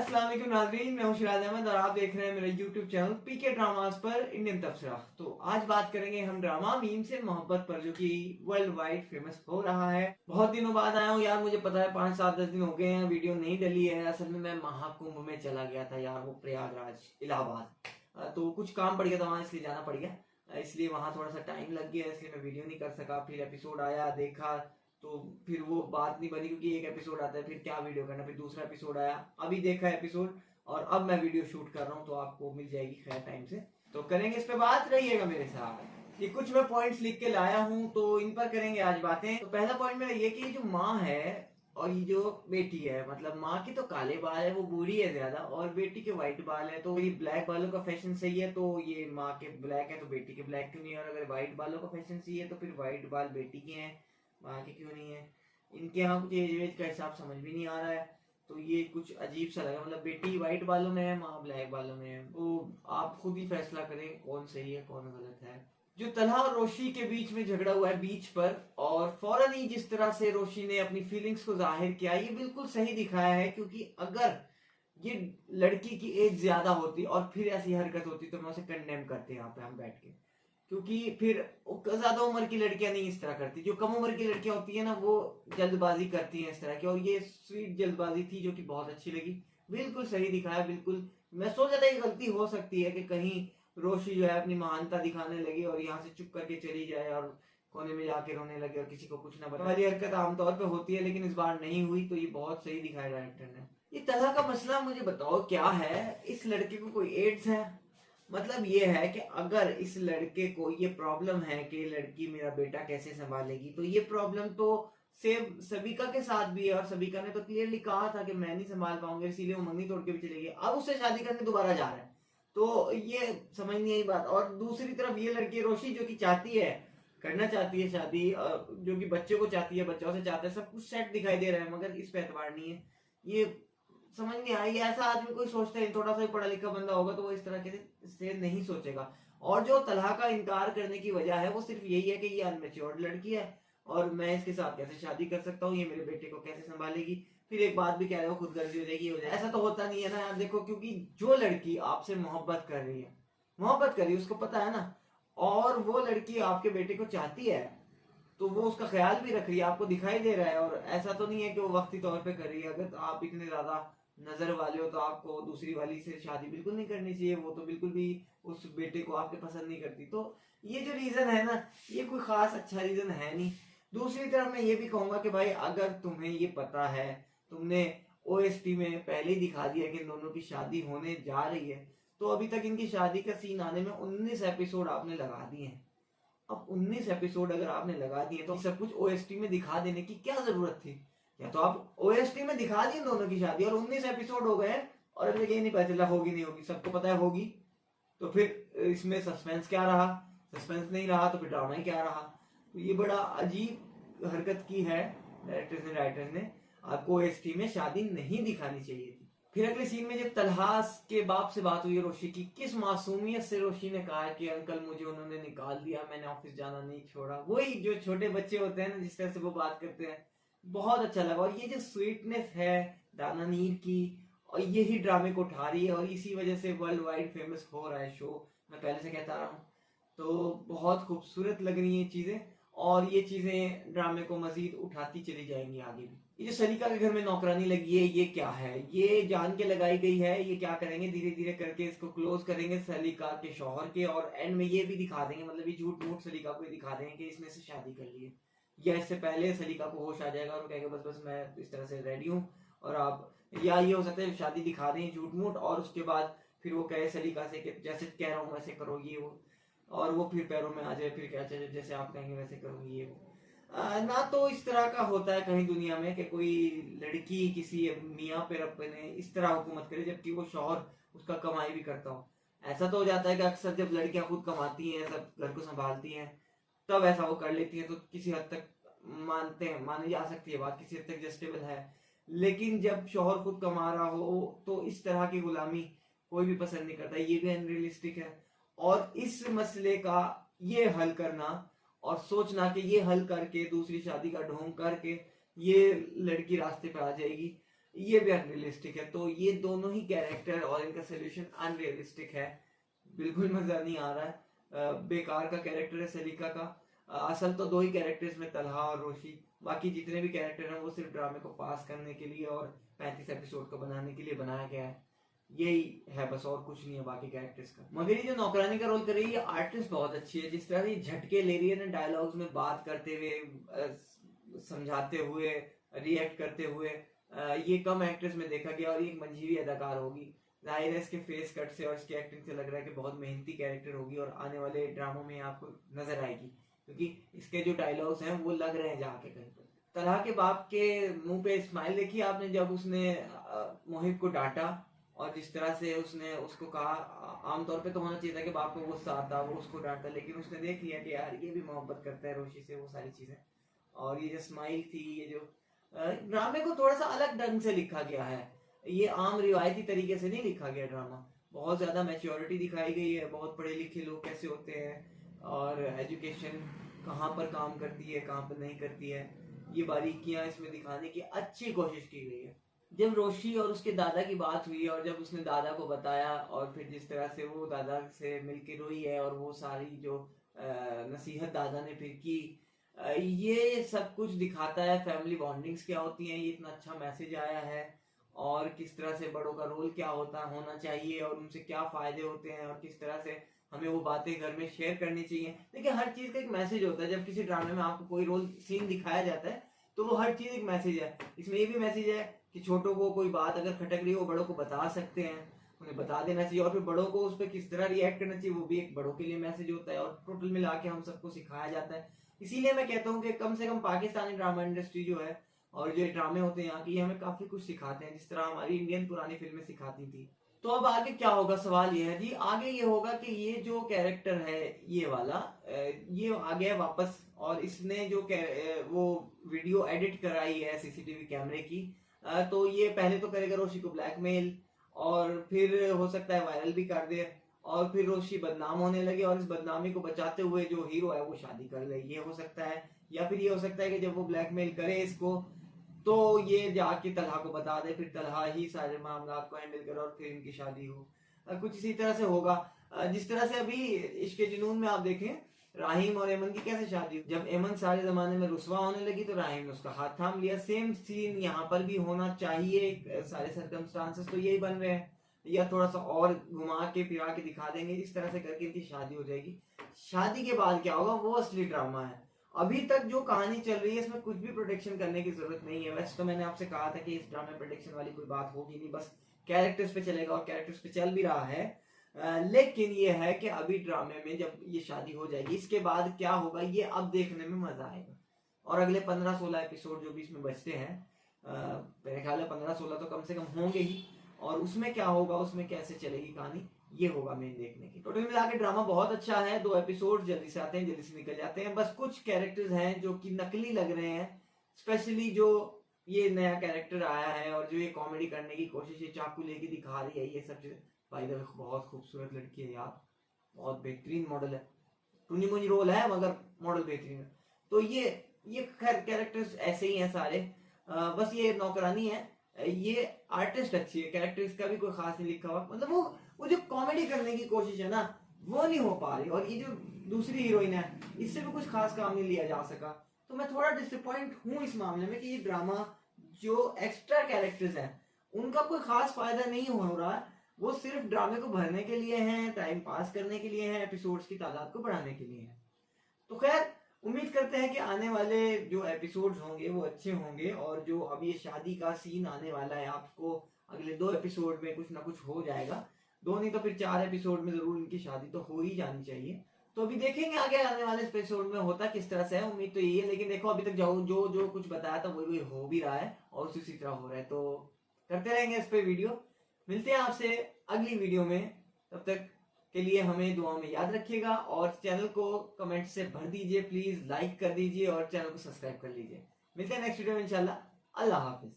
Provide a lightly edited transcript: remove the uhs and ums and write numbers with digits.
अस्सलाम वालेकुम नाज़रीन, मैं हूं शिराज अहमद और आप देख रहे हैं मेरा यूट्यूब चैनल पीके ड्रामास पर इंडियन तबसरा। तो आज बात करेंगे हम ड्रामा मीम से मोहब्बत पर, जो कि वर्ल्ड वाइड फेमस हो रहा है। बहुत दिनों बाद आया हूं यार, मुझे पता है 5-7-10 दिन हो गए हैं वीडियो नहीं डली है। असल में मैं महाकुंभ में चला गया था यार, वो प्रयागराज इलाहाबाद। तो कुछ काम पड़ गया था वहां, इसलिए जाना पड़ गया। इसलिए वहां थोड़ा सा टाइम लग गया, इसलिए मैं वीडियो नहीं कर सका। फिर एपिसोड आया, देखा, तो फिर वो बात नहीं बनी, क्योंकि एक एपिसोड आता है फिर क्या वीडियो करना। फिर दूसरा एपिसोड आया, अभी देखा एपिसोड और अब मैं वीडियो शूट कर रहा हूँ, तो आपको मिल जाएगी खैर टाइम से। तो करेंगे इस पे बात, रहिएगा मेरे साथ। ये कुछ मैं पॉइंट्स लिख के लाया हूँ, तो इन पर करेंगे आज बातें। तो पहला पॉइंट मेरा ये कि जो माँ है और ये जो बेटी है, मतलब माँ की तो काले बाल है, वो बूढ़ी है ज्यादा, और बेटी के व्हाइट बाल है। तो ये ब्लैक बालों का फैशन सही है, तो ये माँ के ब्लैक है तो बेटी के ब्लैक क्यों नहीं है? और अगर व्हाइट बालों का फैशन सही है तो फिर व्हाइट बाल बेटी के हैं, माँ के क्यों नहीं है? इनके यहाँ कुछ एज वेज का हिसाब समझ भी नहीं आ रहा है, तो ये कुछ अजीब सा लगा। मतलब बेटी व्हाइट बालों में है, माँ ब्लैक बालों में है। तो आप खुद ही फैसला करें कौन सही है कौन गलत है। जो तलहा और रोशी के बीच में झगड़ा हुआ है बीच पर, और फौरन ही जिस तरह से रोशी ने अपनी फीलिंग्स को जाहिर किया, ये बिल्कुल सही दिखाया है। क्योंकि अगर ये लड़की की एज ज्यादा होती और फिर ऐसी हरकत होती तो मैं उसे कंडेम करते यहाँ पे हम बैठ के। क्योंकि फिर ज्यादा उम्र की लड़कियां नहीं इस तरह करती, जो कम उम्र की लड़कियां होती है ना, वो जल्दबाजी करती हैं इस तरह की। और ये स्वीट जल्दबाजी थी जो कि बहुत अच्छी लगी, बिल्कुल सही दिखाया। बिल्कुल मैं सोचा था ये गलती हो सकती है कि कहीं रोशी जो है अपनी महानता दिखाने लगी और यहाँ से चुप करके चली जाए और कोने में जाके रोने लगे और किसी को कुछ ना बताए। वाली हरकत आमतौर पे होती है, लेकिन इस बार नहीं हुई, तो ये बहुत सही दिखाया डायरेक्टर ने। ये तरह का मसला मुझे बताओ क्या है? इस लड़के को कोई एड्स है? मतलब ये है कि अगर इस लड़के को ये प्रॉब्लम है कि लड़की मेरा बेटा कैसे संभालेगी, तो ये प्रॉब्लम तो सेम सबिका के साथ भी है। और सबिका ने तो क्लियरली कहा था कि मैं नहीं संभाल पाऊंगा, इसीलिए वो मंगनी तोड़ के भी चली गई। अब उससे शादी करने दोबारा जा रहा है, तो ये समझ नहीं आई बात। और दूसरी तरफ ये लड़की रोशी, जो कि चाहती है, करना चाहती है शादी, जो कि बच्चे को चाहती है, बच्चों से चाहते है, सब कुछ सेट दिखाई दे रहा है, मगर इस पे एतबार नहीं है। ये समझ नहीं आई। ऐसा आदमी कोई सोचता है, थोड़ा सा पढ़ा लिखा बंदा होगा तो वो इस तरह के से नहीं सोचेगा। और जो तलहा का इनकार करने की वजह है वो सिर्फ यही है कि ये अनमेच्योर्ड लड़की है और मैं इसके साथ कैसे शादी कर सकता हूँ, ये मेरे बेटे को कैसे संभालेगी। फिर एक बात भी कह रहे हो खुदगर्जी हो जाएगी, हो जाएगी। ऐसा तो होता नहीं है ना यार। देखो, क्योंकि जो लड़की आपसे मोहब्बत कर रही है, उसको पता है ना, और वो लड़की आपके बेटे को चाहती है, तो वो उसका ख्याल भी रख रही है, आपको दिखाई दे रहा है। और ऐसा तो नहीं है कि वो वक्ती तौर पे कर रही है। अगर आप इतने ज्यादा नजर वाले हो तो आपको दूसरी वाली से शादी बिल्कुल नहीं करनी चाहिए। वो तो बिल्कुल भी उस बेटे को आपके पसंद नहीं करती। तो ये जो रीजन है ना, ये कोई खास अच्छा रीजन है नहीं। दूसरी तरफ मैं ये भी कहूंगा कि भाई, अगर तुम्हें ये पता है, तुमने ओएसटी में पहले ही दिखा दिया कि इन दोनों की शादी होने जा रही है, तो अभी तक इनकी शादी का सीन आने में 19 एपिसोड आपने लगा दिए हैं। अब 19 एपिसोड अगर आपने लगा दिए, तो सब कुछ ओएसटी में दिखा देने की क्या जरूरत थी? या तो आप ओएसटी में दिखा दिए दोनों की शादी, और 19 एपिसोड हो गए और अभी तक ये नहीं पता चला होगी नहीं होगी। सबको पता है होगी, तो फिर इसमें सस्पेंस क्या रहा? सस्पेंस नहीं रहा तो फिर ड्रामा ही क्या रहा? तो ये बड़ा अजीब हरकत की है डायरेक्टर्स ने, राइटर्स ने। आपको ओएसटी में शादी नहीं दिखानी चाहिए थी। फिर अगले सीन में जब तलहास के बाप से बात हुई रोशी की, किस मासूमियत से रोशी ने कहा कि अंकल मुझे उन्होंने निकाल दिया, मैंने ऑफिस जाना नहीं छोड़ा। वही जो छोटे बच्चे होते हैं ना, जिस तरह से वो बात करते हैं, बहुत अच्छा लगा। और ये जो स्वीटनेस है दाना नीर की, और यही ड्रामे को उठा रही है, और इसी वजह से वर्ल्ड वाइड फेमस हो रहा है शो। मैं पहले से कहता रहा हूँ, तो बहुत खूबसूरत लग रही है चीजें, और ये चीजें ड्रामे को मजीद उठाती चली जाएंगी आगे भी। ये जो सलीका के घर में नौकरानी लगी है, ये क्या है? ये जान के लगाई गई है। ये क्या करेंगे, धीरे धीरे करके इसको क्लोज करेंगे सलीका के शौहर के, और एंड में ये भी दिखा देंगे, मतलब ये झूठ मूठ सलीका को दिखा देंगे कि इसने से शादी कर ली है, या इससे पहले सलीका को होश आ जाएगा और वो कहेगा बस बस मैं इस तरह से रेडी हूँ और आप, या ये हो सकता है शादी दिखा दें झूठ मूठ, और उसके बाद फिर वो कहे सलीका से कि जैसे कह रहा हूँ वैसे करो ये वो, और वो फिर पैरों में आ जाए, फिर क्या चाहिए जैसे आप कहेंगे वैसे करूंगी ये वो। ना तो इस तरह का होता है कहीं दुनिया में कि कोई लड़की किसी मियाँ पे रब ने इस तरह हुकूमत करे, जबकि वो शौहर उसका कमाई भी करता हो। ऐसा तो हो जाता है कि अक्सर जब लड़कियां खुद कमाती हैं, सब घर को संभालती हैं, तब ऐसा वो कर लेती हैं, तो किसी हद तक मानते हैं, मानी जा सकती है बात, किसी हद तक जस्टिबल है। लेकिन जब शौहर खुद कमा रहा हो तो इस तरह की गुलामी कोई भी पसंद नहीं करता, ये भी अनरियलिस्टिक है। और इस मसले का ये हल करना और सोचना कि ये हल करके दूसरी शादी का ढोंग करके ये लड़की रास्ते पे आ जाएगी, ये भी अनरियलिस्टिक है। तो ये दोनों ही कैरेक्टर और इनका सोल्यूशन अनरियलिस्टिक है, बिल्कुल मजा नहीं आ रहा है। बेकार का कैरेक्टर है सलीका का। असल तो दो ही कैरेक्टर्स में, तलहा और रोशी, बाकी जितने भी कैरेक्टर हैं वो सिर्फ ड्रामे को पास करने के लिए और 35 एपिसोड को बनाने के लिए बनाया गया है, यही है बस, और कुछ नहीं है बाकी कैरेक्टर्स का। मगर ये जो नौकरानी का रोल कर रही है, ये आर्टिस्ट बहुत अच्छी है। जिस तरह से झटके ले रही है ना डायलॉग्स में, बात करते हुए, समझाते हुए, रिएक्ट करते हुए, ये कम एक्ट्रेस में देखा गया और ये एक मंझीवी अदाकार होगी। जाहिर है इसके फेस कट से और इसकी एक्टिंग से लग रहा है कि बहुत मेहनती कैरेक्टर होगी और आने वाले ड्रामों में आपको नजर आएगी, क्योंकि इसके जो डायलॉग्स हैं वो लग रहे हैं जाके कहीं पर। तलहा के बाप के मुंह पे स्माइल देखी आपने जब उसने मोहित को डांटा, और जिस तरह से उसने उसको कहा, आमतौर पे तो होना चाहिए था कि बाप को गुस्सा आता, वो उसको डांटा, लेकिन उसने देख लिया कि यार ये भी मोहब्बत करता है रोशी से, वो सारी चीजें। और ये जो स्माइल थी, ये जो ड्रामे को थोड़ा सा अलग ढंग से लिखा गया है, ये आम रिवायती तरीके से नहीं लिखा गया ड्रामा। बहुत ज्यादा मैच्योरिटी दिखाई गई है, बहुत पढ़े लिखे लोग कैसे होते हैं और एजुकेशन कहाँ पर काम करती है कहाँ पर नहीं करती है, ये बारीकियां इसमें दिखाने की अच्छी कोशिश की गई है। जब रोशी और उसके दादा की बात हुई और जब उसने दादा को बताया और फिर जिस तरह से वो दादा से मिलके रोई है और वो सारी जो नसीहत दादा ने फिर की, ये सब कुछ दिखाता है फैमिली बॉन्डिंग्स क्या होती हैं। ये इतना अच्छा मैसेज आया है और किस तरह से बड़ों का रोल क्या होना चाहिए और उनसे क्या फायदे होते हैं और किस तरह से हमें वो बातें घर में शेयर करनी चाहिए। देखिए हर चीज का एक मैसेज होता है। जब किसी ड्रामे में आपको कोई रोल सीन दिखाया जाता है तो वो हर चीज एक मैसेज है। इसमें ये भी मैसेज है कि छोटों को कोई बात अगर खटक रही है वो बड़ों को बता सकते हैं, उन्हें बता देना चाहिए, और फिर बड़ों को उस पर किस तरह रिएक्ट करना चाहिए वो भी एक बड़ों के लिए मैसेज होता है। और टोटल मिला के हम सबको सिखाया जाता है। इसीलिए मैं कहता हूँ कि कम से कम पाकिस्तानी ड्रामा इंडस्ट्री जो है और जो ड्रामे होते हैं यहाँ की, हमें काफी कुछ सिखाते हैं, जिस तरह हमारी इंडियन पुरानी फिल्में सिखाती थी। तो अब आगे क्या होगा, सवाल ये है जी, आगे ये होगा कि ये जो कैरेक्टर है ये वाला, ये आ गया वापस और इसने जो वो वीडियो एडिट कराई है सीसीटीवी कैमरे की, तो ये पहले तो करेगा रोशी को ब्लैकमेल और फिर हो सकता है वायरल भी कर दे और फिर रोशी बदनाम होने लगे और इस बदनामी को बचाते हुए जो हीरो है वो शादी कर ले, ये हो सकता है। या फिर ये हो सकता है कि जब वो ब्लैकमेल करे इसको तो ये जाके तलहा को बता दे, फिर तलहा ही सारे मामला को हैंडल करे और फिर इनकी शादी हो। कुछ इसी तरह से होगा। जिस तरह से अभी इश्क जुनून में आप देखें राहीम और एमन की कैसे शादी हुई, जब एमन सारे जमाने में रुस्वा होने लगी तो राहीम ने उसका हाथ थाम लिया। सेम सीन यहाँ पर भी होना चाहिए। सारे सर्कमस्टांसेस तो यही बन रहे हैं, या थोड़ा सा और घुमा के फिरा के दिखा देंगे, इस तरह से करके इनकी शादी हो जाएगी। शादी के बाद क्या होगा वो असली ड्रामा है। अभी तक जो कहानी चल रही है इसमें कुछ भी प्रोटेक्शन करने की जरूरत नहीं है। वैसे तो मैंने आपसे कहा था कि इस ड्रामे प्रोटेक्शन वाली कोई बात होगी नहीं, बस कैरेक्टर्स पे चलेगा और कैरेक्टर्स पे चल भी रहा है। लेकिन ये है कि अभी ड्रामे में जब ये शादी हो जाएगी इसके बाद क्या होगा ये अब देखने में मजा आएगा। और अगले 15-16 एपिसोड जो भी इसमें बचते हैं, मेरे ख्याल है 15-16 तो कम से कम होंगे ही, और उसमें क्या होगा, उसमें कैसे चलेगी कहानी, ये होगा मेन देखने की। टोटल मिला के ड्रामा बहुत अच्छा है। 2 एपिसोड जल्दी से आते हैं, जल्दी से निकल जाते हैं। बस कुछ कैरेक्टर्स हैं जो कि नकली लग रहे हैं, स्पेशली जो ये नया कैरेक्टर आया है और जो ये कॉमेडी करने की कोशिश, ये चाकू लेके दिखा रही है, ये सब चीजें। भाई बहुत खूबसूरत लड़की है यार, बहुत बेहतरीन मॉडल है। टूनी मुनी रोल है मगर मॉडल बेहतरीन है। तो ये खैर कैरेक्टर्स ऐसे ही हैं सारे। बस ये नौकरानी है, ये आर्टिस्ट अच्छी है, कैरेक्टर इसका भी कोई खास नहीं लिखा हुआ, मतलब वो जो कॉमेडी करने की कोशिश है ना वो नहीं हो पा रही। और ये जो दूसरी हीरोइन है इससे भी कुछ खास काम नहीं लिया जा सका। तो मैं थोड़ा डिसअपॉइंट हूँ इस मामले में कि ये ड्रामा जो एक्स्ट्रा कैरेक्टर्स हैं उनका कोई खास फायदा नहीं हो रहा, वो सिर्फ ड्रामे को भरने के लिए हैं, टाइम पास करने के लिए हैं, एपिसोड्स की तादाद को बढ़ाने के लिए हैं। तो खैर उम्मीद करते हैं कि आने वाले जो एपिसोड्स होंगे वो अच्छे होंगे, और जो अब ये शादी का सीन आने वाला है आपको अगले 2 एपिसोड में कुछ ना कुछ हो जाएगा। 2 नहीं तो फिर 4 एपिसोड में जरूर इनकी शादी तो हो ही जानी चाहिए। तो अभी देखेंगे आगे आने वाले एपिसोड में होता किस तरह से है, उम्मीद तो यही है। लेकिन देखो अभी तक जो कुछ बताया था वही हो भी रहा है और उसी तरह हो रहा है, तो करते रहेंगे इस पे वीडियो। मिलते हैं आपसे अगली वीडियो में, तब तक के लिए हमें दुआ में याद रखिएगा और चैनल को कमेंट से भर दीजिए, प्लीज लाइक कर दीजिए और चैनल को सब्सक्राइब कर लीजिए। मिलते हैं नेक्स्ट वीडियो में इंशाल्लाह। अल्लाह हाफिज।